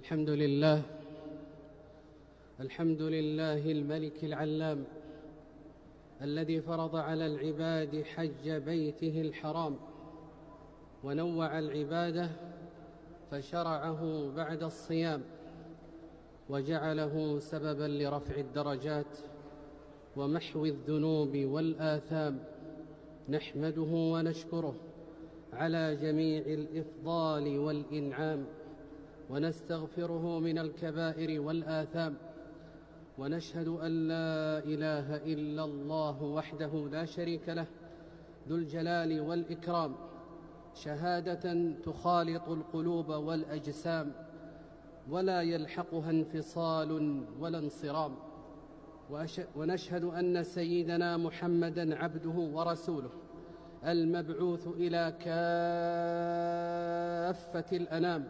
الحمد لله الملك العلام الذي فرض على العباد حج بيته الحرام ونوع العبادة فشرعه بعد الصيام وجعله سببا لرفع الدرجات ومحو الذنوب والآثام. نحمده ونشكره على جميع الإفضال والإنعام، ونستغفره من الكبائر والآثام، ونشهد أن لا إله إلا الله وحده لا شريك له ذو الجلال والإكرام، شهادة تخالط القلوب والأجسام ولا يلحقها انفصال ولا انصرام. ونشهد أن سيدنا محمدًا عبده ورسوله المبعوث إلى كافة الأنام